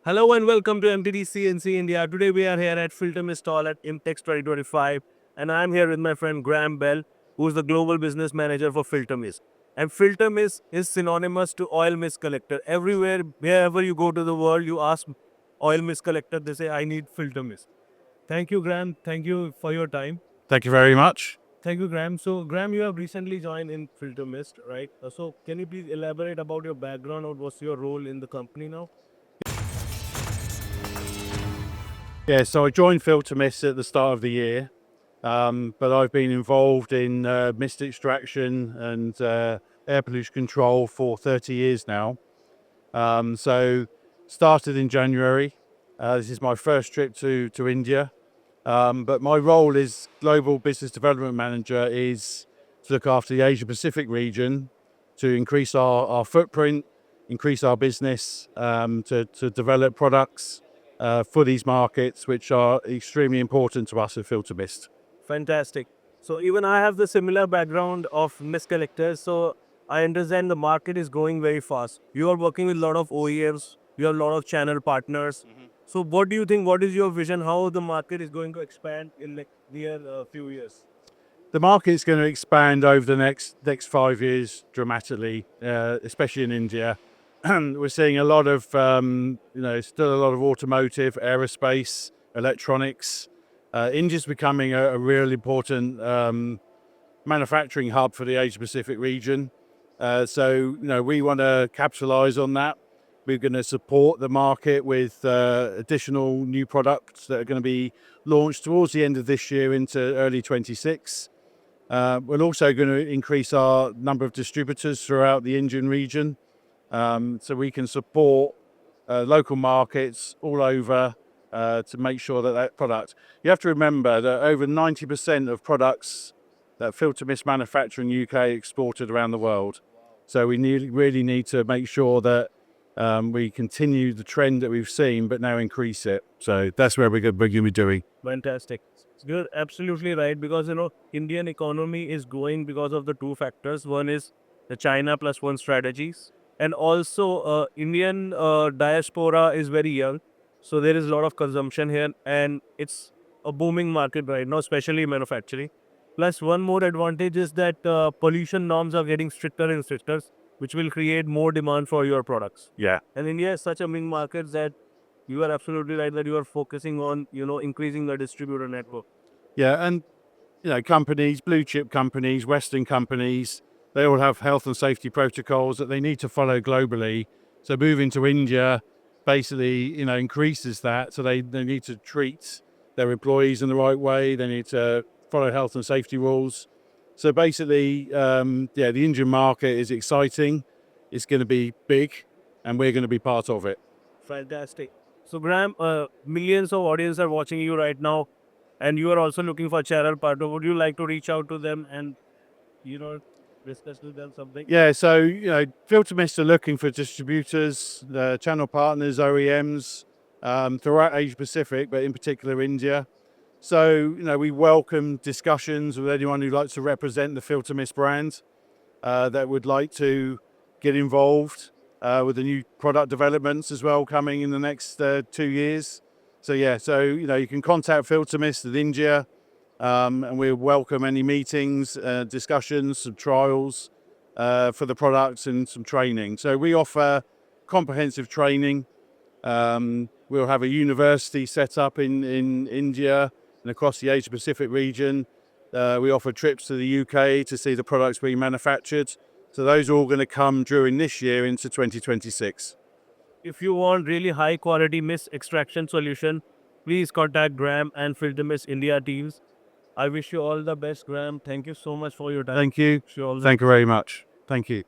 Hello and welcome to MTD CNC India. Today we are here at Filtermist stall at IMTEX 2025 and I am here with my friend Graeme Bell, who is the Global Business Manager for Filtermist. And Filtermist is synonymous to oil mist collector. Everywhere, wherever you go to the world, you ask oil mist collector, they say, I need Filtermist. Thank you, Graeme. Thank you for your time. Thank you very much. Thank you, Graeme. So, Graeme, you have recently joined in Filtermist, right? So, can you please elaborate about your background or what's your role in the company now? Yeah, so I joined Filtermist at the start of the year, but I've been involved in mist extraction and air pollution control for 30 years now. So started in January. This is my first trip to India, but my role as Global Business Development Manager is to look after the Asia Pacific region, to increase our footprint, increase our business, to develop products for these markets, which are extremely important to us at Filtermist. Fantastic. So even I have the similar background of mist collectors. So I understand the market is growing very fast. You are working with a lot of OEMs. You have a lot of channel partners. So what do you think? What is your vision? How the market is going to expand in like near few years? The market's going to expand over the next 5 years dramatically, especially in India. We're seeing a lot of, still a lot of automotive, aerospace, electronics. India's becoming a real important manufacturing hub for the Asia Pacific region. We want to capitalize on that. We're going to support the market with additional new products that are going to be launched towards the end of this year into early 26. We're also going to increase our number of distributors throughout the Indian region, so we can support local markets all over to make sure that product. You have to remember that over 90% of products that Filtermist manufacture in UK are exported around the world. So we really need to make sure that we continue the trend that we've seen, but now increase it. So that's where we're going to be doing. Fantastic. You're absolutely right because Indian economy is growing because of the two factors. One is the China plus one strategies, and also Indian diaspora is very young, so there is a lot of consumption here, and it's a booming market right now, especially manufacturing. Plus, one more advantage is that pollution norms are getting stricter and stricter, which will create more demand for your products. Yeah. And India is such a big market that you are absolutely right that you are focusing on, increasing the distributor network. Yeah, and companies, blue chip companies, Western companies, they all have health and safety protocols that they need to follow globally. So moving to India basically, increases that. So they need to treat their employees in the right way. They need to follow health and safety rules. So basically, the Indian market is exciting. It's going to be big, and we're going to be part of it. Fantastic. So, Graham, millions of audience are watching you right now, and you are also looking for channel partner. Would you like to reach out to them and, discuss with them something? Yeah, so Filtermist are looking for distributors, channel partners, OEMs throughout Asia Pacific, but in particular India. So we welcome discussions with anyone who likes to represent the Filtermist brand that would like to get involved with the new product developments as well coming in the next 2 years. So you can contact Filtermist in India. And we welcome any meetings, discussions, some trials for the products and some training. So we offer comprehensive training. We'll have a university set up in India and across the Asia Pacific region. We offer trips to the UK to see the products being manufactured. So those are all going to come during this year into 2026. If you want really high quality mist extraction solution, please contact Graham and Filtermist India teams. I wish you all the best, Graham. Thank you so much for your time. Thank you. Wish you all the Thank you very much. Thank you.